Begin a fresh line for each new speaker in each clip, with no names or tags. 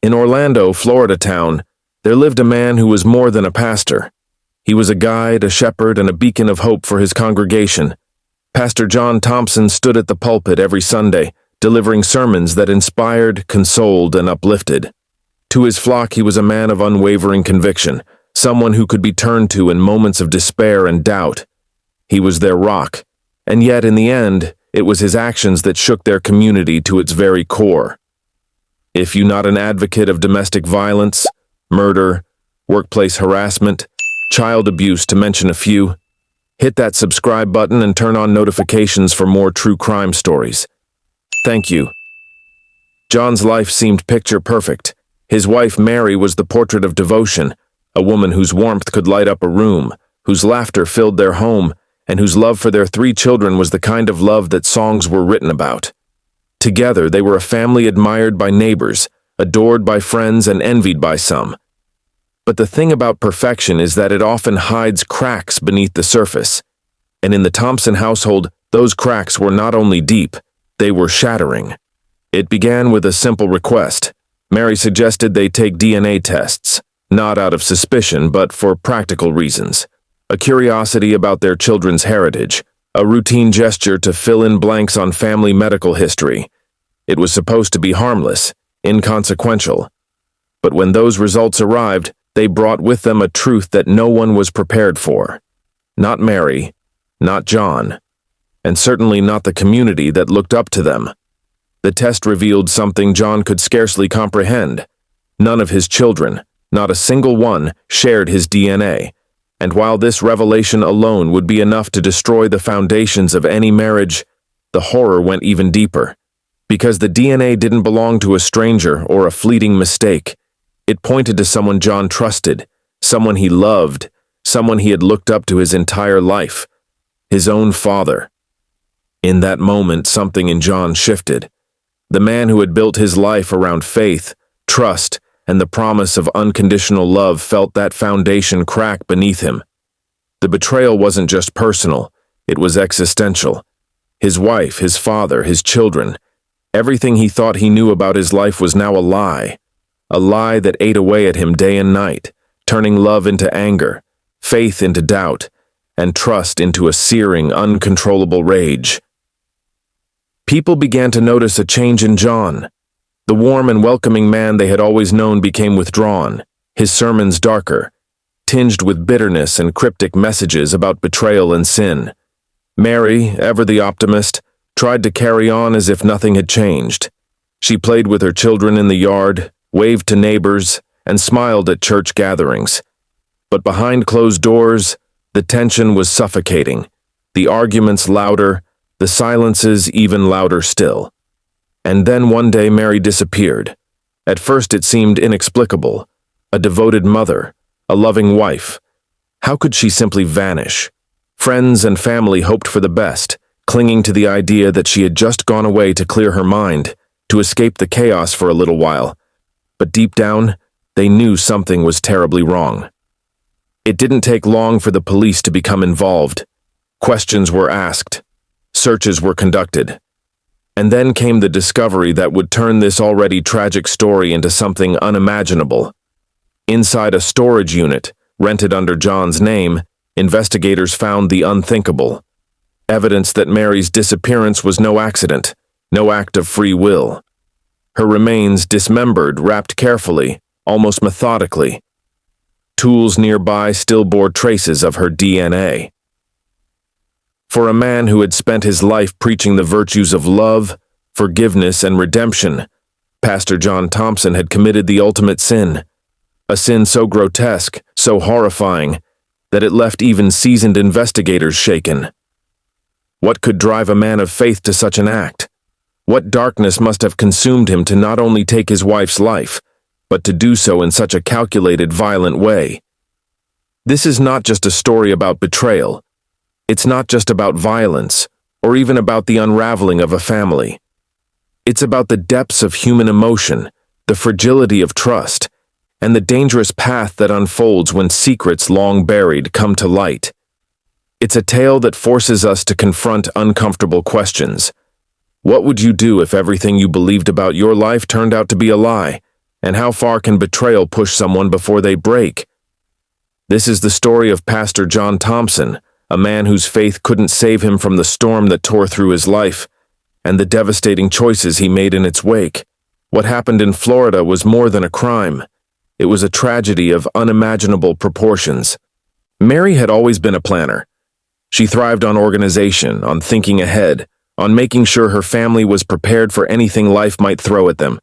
In Orlando, Florida town, there lived a man who was more than a pastor. He was a guide, a shepherd, and a beacon of hope for his congregation. Pastor John Thompson stood at the pulpit every Sunday, delivering sermons that inspired, consoled, and uplifted. To his flock, he was a man of unwavering conviction, someone who could be turned to in moments of despair and doubt. He was their rock, and yet in the end, it was his actions that shook their community to its very core. If you're not an advocate of domestic violence, murder, workplace harassment, child abuse, to mention a few, hit that subscribe button and turn on notifications for more true crime stories. Thank you. John's life seemed picture perfect. His wife Mary was the portrait of devotion, a woman whose warmth could light up a room, whose laughter filled their home, and whose love for their 3 children was the kind of love that songs were written about. Together, they were a family admired by neighbors, adored by friends, and envied by some. But the thing about perfection is that it often hides cracks beneath the surface. And in the Thompson household, those cracks were not only deep, they were shattering. It began with a simple request. Mary suggested they take DNA tests, not out of suspicion, but for practical reasons. A curiosity about their children's heritage, a routine gesture to fill in blanks on family medical history. It was supposed to be harmless, inconsequential. But when those results arrived, they brought with them a truth that no one was prepared for. Not Mary, not John, and certainly not the community that looked up to them. The test revealed something John could scarcely comprehend. None of his children, not a single one, shared his DNA. And while this revelation alone would be enough to destroy the foundations of any marriage, the horror went even deeper. Because the DNA didn't belong to a stranger or a fleeting mistake. It pointed to someone John trusted, someone he loved, someone he had looked up to his entire life, his own father. In that moment, something in John shifted. The man who had built his life around faith, trust, and the promise of unconditional love felt that foundation crack beneath him. The betrayal wasn't just personal, it was existential. His wife, his father, his children, everything he thought he knew about his life was now a lie that ate away at him day and night, turning love into anger, faith into doubt, and trust into a searing, uncontrollable rage. People began to notice a change in John. The warm and welcoming man they had always known became withdrawn, his sermons darker, tinged with bitterness and cryptic messages about betrayal and sin. Mary, ever the optimist, tried to carry on as if nothing had changed. She played with her children in the yard, waved to neighbors, and smiled at church gatherings. But behind closed doors, the tension was suffocating, the arguments louder, the silences even louder still. And then one day Mary disappeared. At first it seemed inexplicable. A devoted mother, a loving wife. How could she simply vanish? Friends and family hoped for the best, clinging to the idea that she had just gone away to clear her mind, to escape the chaos for a little while. But deep down, they knew something was terribly wrong. It didn't take long for the police to become involved. Questions were asked. Searches were conducted. And then came the discovery that would turn this already tragic story into something unimaginable. Inside a storage unit, rented under John's name, investigators found the unthinkable. Evidence that Mary's disappearance was no accident, no act of free will. Her remains dismembered, wrapped carefully, almost methodically. Tools nearby still bore traces of her DNA. For a man who had spent his life preaching the virtues of love, forgiveness, and redemption, Pastor John Thompson had committed the ultimate sin. A sin so grotesque, so horrifying, that it left even seasoned investigators shaken. What could drive a man of faith to such an act? What darkness must have consumed him to not only take his wife's life, but to do so in such a calculated, violent way? This is not just a story about betrayal. It's not just about violence, or even about the unraveling of a family. It's about the depths of human emotion, the fragility of trust, and the dangerous path that unfolds when secrets long buried come to light. It's a tale that forces us to confront uncomfortable questions. What would you do if everything you believed about your life turned out to be a lie, And how far can betrayal push someone before they break? This is the story of Pastor John Thompson, a man whose faith couldn't save him from the storm that tore through his life, and the devastating choices he made in its wake. What happened in Florida was more than a crime. It was a tragedy of unimaginable proportions. Mary had always been a planner. She thrived on organization, on thinking ahead, on making sure her family was prepared for anything life might throw at them.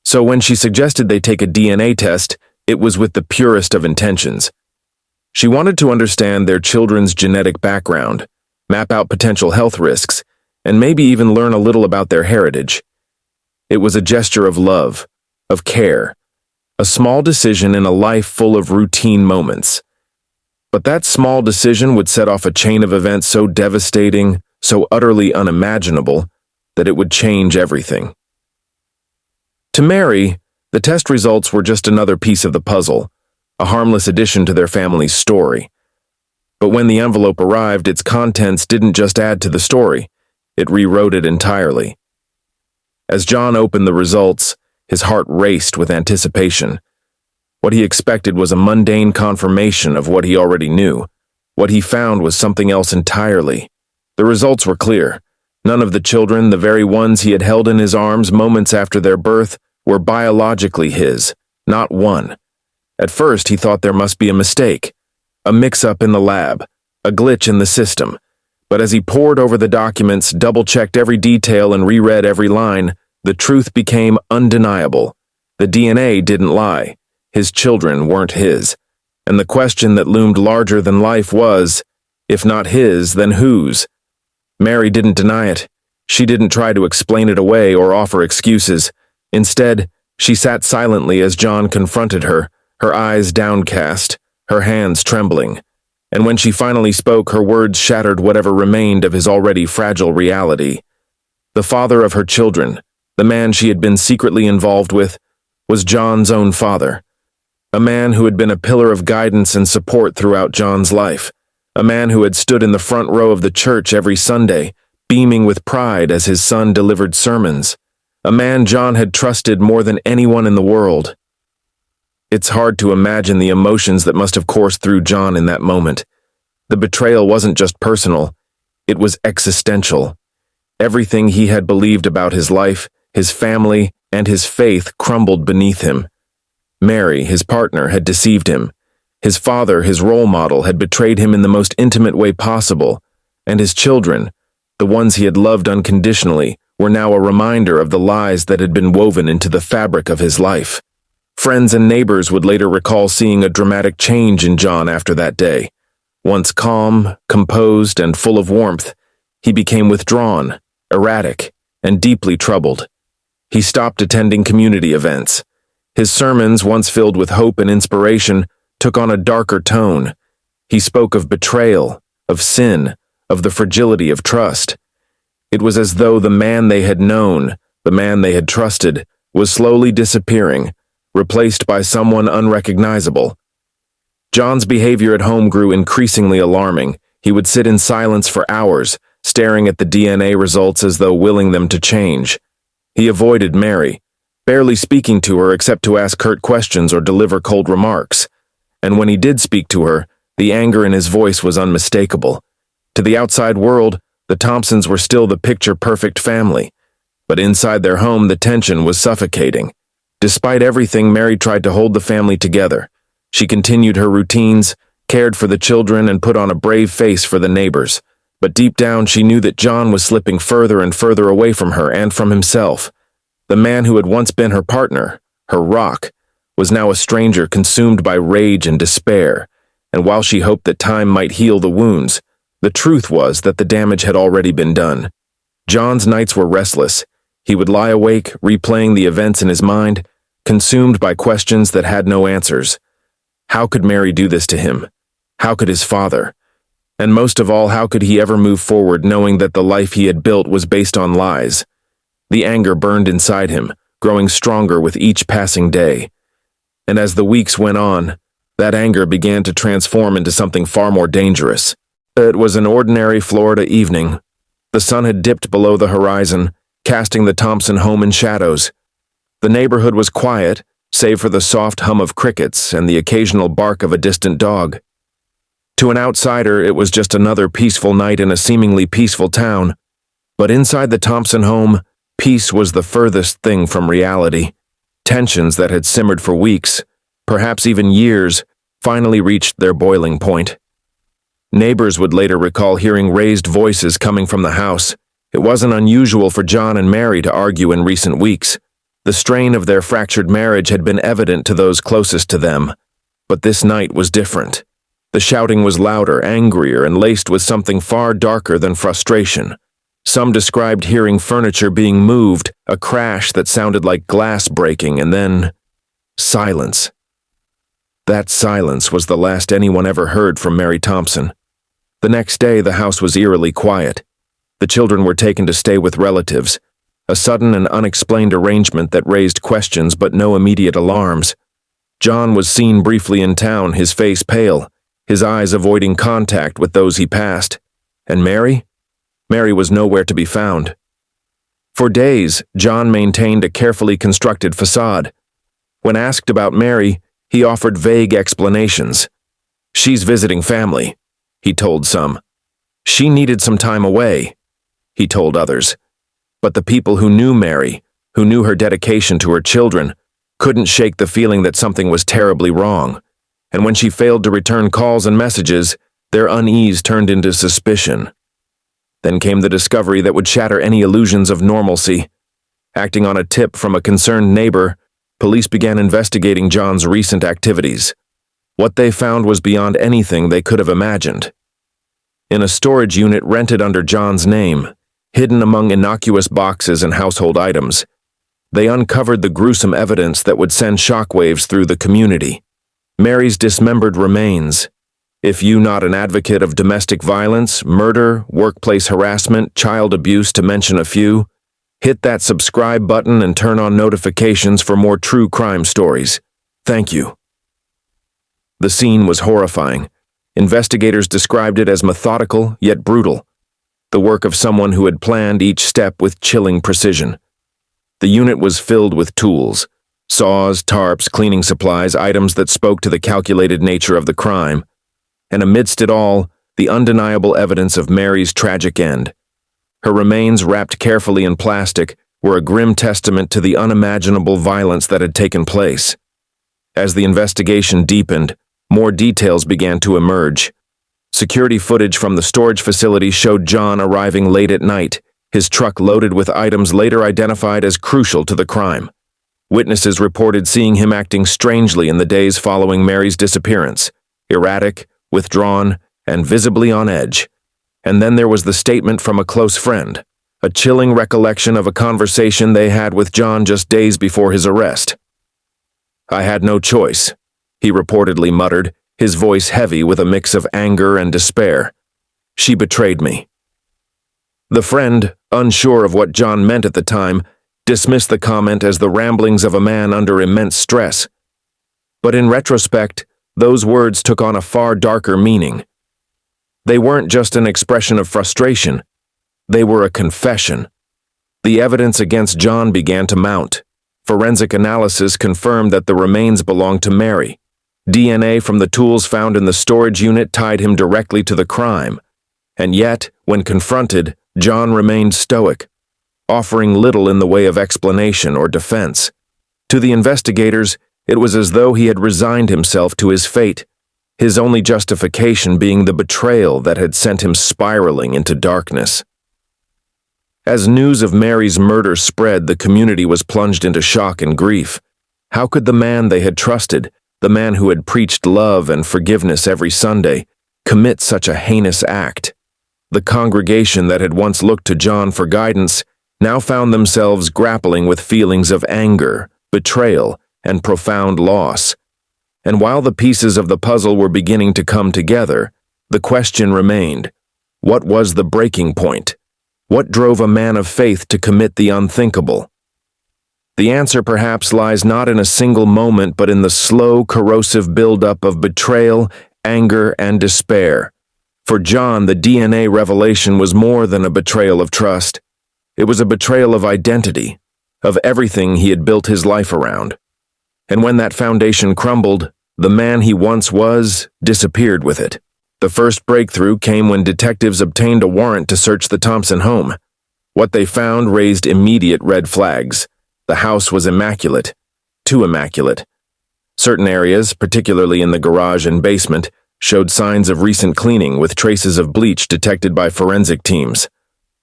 So when she suggested they take a DNA test, it was with the purest of intentions. She wanted to understand their children's genetic background, map out potential health risks, and maybe even learn a little about their heritage. It was a gesture of love, of care, a small decision in a life full of routine moments. But that small decision would set off a chain of events so devastating, so utterly unimaginable, that it would change everything. To Mary, the test results were just another piece of the puzzle, a harmless addition to their family's story. But when the envelope arrived, its contents didn't just add to the story, it rewrote it entirely. As John opened the results, his heart raced with anticipation. What he expected was a mundane confirmation of what he already knew. What he found was something else entirely. The results were clear. None of the children, the very ones he had held in his arms moments after their birth, were biologically his, not one. At first, he thought there must be a mistake, a mix-up in the lab, a glitch in the system. But as he pored over the documents, double-checked every detail, and reread every line, the truth became undeniable. The DNA didn't lie. His children weren't his. And the question that loomed larger than life was, if not his, then whose? Mary didn't deny it. She didn't try to explain it away or offer excuses. Instead, she sat silently as John confronted her, her eyes downcast, her hands trembling. And when she finally spoke, her words shattered whatever remained of his already fragile reality. The father of her children, the man she had been secretly involved with, was John's own father. A man who had been a pillar of guidance and support throughout John's life. A man who had stood in the front row of the church every Sunday, beaming with pride as his son delivered sermons. A man John had trusted more than anyone in the world. It's hard to imagine the emotions that must have coursed through John in that moment. The betrayal wasn't just personal, it was existential. Everything he had believed about his life, his family, and his faith crumbled beneath him. Mary, his partner, had deceived him. His father, his role model, had betrayed him in the most intimate way possible. And his children, the ones he had loved unconditionally, were now a reminder of the lies that had been woven into the fabric of his life. Friends and neighbors would later recall seeing a dramatic change in John after that day. Once calm, composed, and full of warmth, he became withdrawn, erratic, and deeply troubled. He stopped attending community events. His sermons, once filled with hope and inspiration, took on a darker tone. He spoke of betrayal, of sin, of the fragility of trust. It was as though the man they had known, the man they had trusted, was slowly disappearing, replaced by someone unrecognizable. John's behavior at home grew increasingly alarming. He would sit in silence for hours, staring at the DNA results as though willing them to change. He avoided Mary, barely speaking to her except to ask curt questions or deliver cold remarks. And when he did speak to her, the anger in his voice was unmistakable. To the outside world, the Thompsons were still the picture-perfect family. But inside their home, the tension was suffocating. Despite everything, Mary tried to hold the family together. She continued her routines, cared for the children, and put on a brave face for the neighbors. But deep down, she knew that John was slipping further and further away from her and from himself. The man who had once been her partner, her rock, was now a stranger consumed by rage and despair. And while she hoped that time might heal the wounds, the truth was that the damage had already been done. John's nights were restless. He would lie awake, replaying the events in his mind, consumed by questions that had no answers. How could Mary do this to him? How could his father? And most of all, how could he ever move forward knowing that the life he had built was based on lies? The anger burned inside him, growing stronger with each passing day. And as the weeks went on, that anger began to transform into something far more dangerous. It was an ordinary Florida evening. The sun had dipped below the horizon, casting the Thompson home in shadows. The neighborhood was quiet, save for the soft hum of crickets and the occasional bark of a distant dog. To an outsider, it was just another peaceful night in a seemingly peaceful town, but inside the Thompson home, peace was the furthest thing from reality. Tensions that had simmered for weeks, perhaps even years, finally reached their boiling point. Neighbors would later recall hearing raised voices coming from the house. It wasn't unusual for John and Mary to argue in recent weeks. The strain of their fractured marriage had been evident to those closest to them. But this night was different. The shouting was louder, angrier, and laced with something far darker than frustration. Some described hearing furniture being moved, a crash that sounded like glass breaking, and then silence. That silence was the last anyone ever heard from Mary Thompson. The next day, the house was eerily quiet. The children were taken to stay with relatives, a sudden and unexplained arrangement that raised questions but no immediate alarms. John was seen briefly in town, his face pale, his eyes avoiding contact with those he passed. And Mary? Mary was nowhere to be found. For days, John maintained a carefully constructed facade. When asked about Mary, he offered vague explanations. "She's visiting family," he told some. "She needed some time away," he told others. But the people who knew Mary, who knew her dedication to her children, couldn't shake the feeling that something was terribly wrong. And when she failed to return calls and messages, their unease turned into suspicion. Then came the discovery that would shatter any illusions of normalcy. Acting on a tip from a concerned neighbor, police began investigating John's recent activities. What they found was beyond anything they could have imagined. In a storage unit rented under John's name, hidden among innocuous boxes and household items, they uncovered the gruesome evidence that would send shockwaves through the community. Mary's dismembered remains. If you not an advocate of domestic violence, murder, workplace harassment, child abuse, to mention a few, hit that subscribe button and turn on notifications for more true crime stories. Thank you. The scene was horrifying. Investigators described it as methodical yet brutal, the work of someone who had planned each step with chilling precision. The unit was filled with tools, saws, tarps, cleaning supplies, items that spoke to the calculated nature of the crime. And amidst it all, the undeniable evidence of Mary's tragic end. Her remains, wrapped carefully in plastic, were a grim testament to the unimaginable violence that had taken place. As the investigation deepened, more details began to emerge. Security footage from the storage facility showed John arriving late at night, his truck loaded with items later identified as crucial to the crime. Witnesses reported seeing him acting strangely in the days following Mary's disappearance, erratic, withdrawn, and visibly on edge. And then there was the statement from a close friend, a chilling recollection of a conversation they had with John just days before his arrest. "I had no choice," he reportedly muttered, his voice heavy with a mix of anger and despair. "She betrayed me." The friend, unsure of what John meant at the time, dismissed the comment as the ramblings of a man under immense stress. But in retrospect, those words took on a far darker meaning. They weren't just an expression of frustration. They were a confession. The evidence against John began to mount. Forensic analysis confirmed that the remains belonged to Mary. DNA from the tools found in the storage unit tied him directly to the crime. And yet, when confronted, John remained stoic, offering little in the way of explanation or defense. To the investigators, it was as though he had resigned himself to his fate, his only justification being the betrayal that had sent him spiraling into darkness. As news of Mary's murder spread, the community was plunged into shock and grief. How could the man they had trusted, the man who had preached love and forgiveness every Sunday, commit such a heinous act? The congregation that had once looked to John for guidance now found themselves grappling with feelings of anger, betrayal, and profound loss. And while the pieces of the puzzle were beginning to come together, the question remained: what was the breaking point? What drove a man of faith to commit the unthinkable? The answer perhaps lies not in a single moment, but in the slow, corrosive buildup of betrayal, anger, and despair. For John, the DNA revelation was more than a betrayal of trust. It was a betrayal of identity, of everything he had built his life around. And when that foundation crumbled, the man he once was disappeared with it. The first breakthrough came when detectives obtained a warrant to search the Thompson home. What they found raised immediate red flags. The house was immaculate. Too immaculate. Certain areas, particularly in the garage and basement, showed signs of recent cleaning with traces of bleach detected by forensic teams.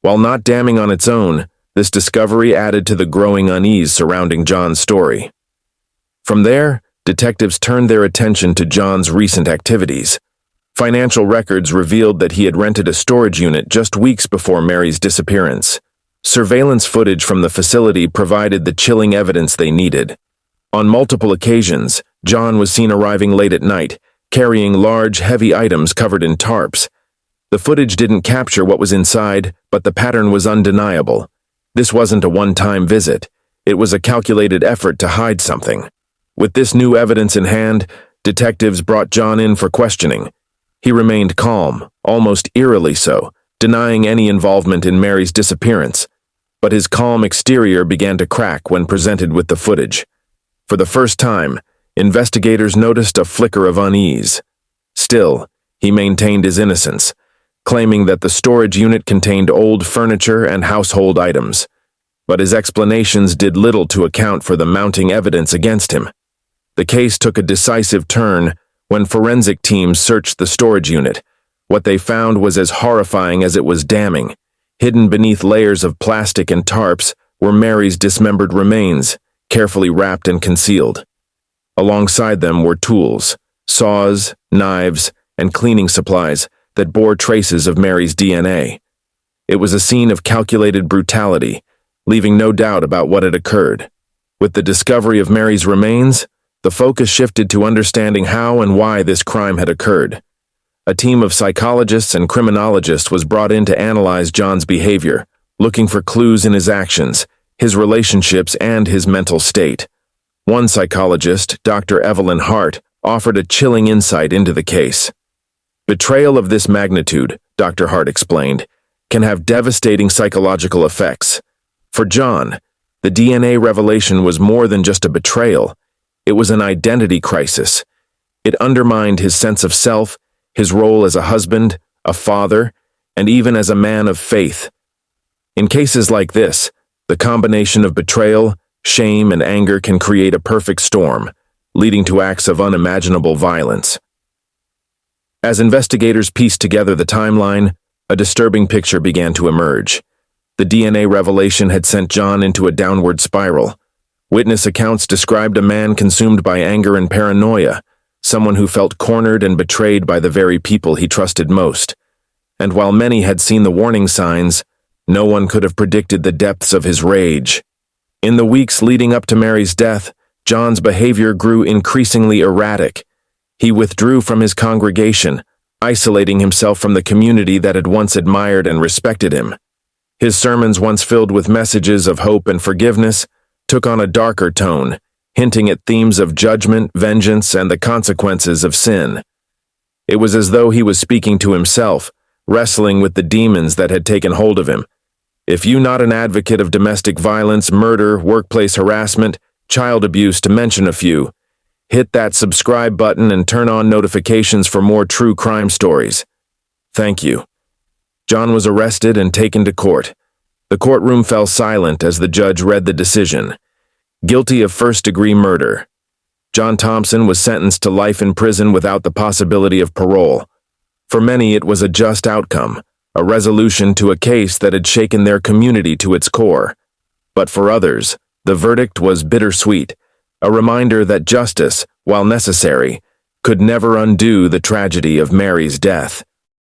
While not damning on its own, this discovery added to the growing unease surrounding John's story. From there, detectives turned their attention to John's recent activities. Financial records revealed that he had rented a storage unit just weeks before Mary's disappearance. Surveillance footage from the facility provided the chilling evidence they needed. On multiple occasions, John was seen arriving late at night, carrying large, heavy items covered in tarps. The footage didn't capture what was inside, but the pattern was undeniable. This wasn't a one-time visit. It was a calculated effort to hide something. With this new evidence in hand, detectives brought John in for questioning. He remained calm, almost eerily so, denying any involvement in Mary's disappearance. But his calm exterior began to crack when presented with the footage. For the first time, investigators noticed a flicker of unease. Still, he maintained his innocence, claiming that the storage unit contained old furniture and household items. But his explanations did little to account for the mounting evidence against him. The case took a decisive turn when forensic teams searched the storage unit. What they found was as horrifying as it was damning. Hidden beneath layers of plastic and tarps were Mary's dismembered remains, carefully wrapped and concealed. Alongside them were tools, saws, knives, and cleaning supplies that bore traces of Mary's DNA. It was a scene of calculated brutality, leaving no doubt about what had occurred. With the discovery of Mary's remains, the focus shifted to understanding how and why this crime had occurred. A team of psychologists and criminologists was brought in to analyze John's behavior, looking for clues in his actions, his relationships, and his mental state. One psychologist, Dr. Evelyn Hart, offered a chilling insight into the case. Betrayal of this magnitude, Dr. Hart explained, can have devastating psychological effects. For John, the DNA revelation was more than just a betrayal. It was an identity crisis. It undermined his sense of self, his role as a husband, a father, and even as a man of faith. In cases like this, the combination of betrayal, shame, and anger can create a perfect storm, leading to acts of unimaginable violence. As investigators pieced together the timeline, a disturbing picture began to emerge. The DNA revelation had sent John into a downward spiral. Witness accounts described a man consumed by anger and paranoia, someone who felt cornered and betrayed by the very people he trusted most. And while many had seen the warning signs, no one could have predicted the depths of his rage. In the weeks leading up to Mary's death, John's behavior grew increasingly erratic. He withdrew from his congregation, isolating himself from the community that had once admired and respected him. His sermons, once filled with messages of hope and forgiveness, took on a darker tone, hinting at themes of judgment, vengeance, and the consequences of sin. It was as though he was speaking to himself, wrestling with the demons that had taken hold of him. If you're not an advocate of domestic violence, murder, workplace harassment, child abuse, to mention a few, hit that subscribe button and turn on notifications for more true crime stories. Thank you. John was arrested and taken to court. The courtroom fell silent as the judge read the decision. Guilty of first-degree murder. John Thompson was sentenced to life in prison without the possibility of parole. For many, it was a just outcome, a resolution to a case that had shaken their community to its core. But for others, the verdict was bittersweet, a reminder that justice, while necessary, could never undo the tragedy of Mary's death.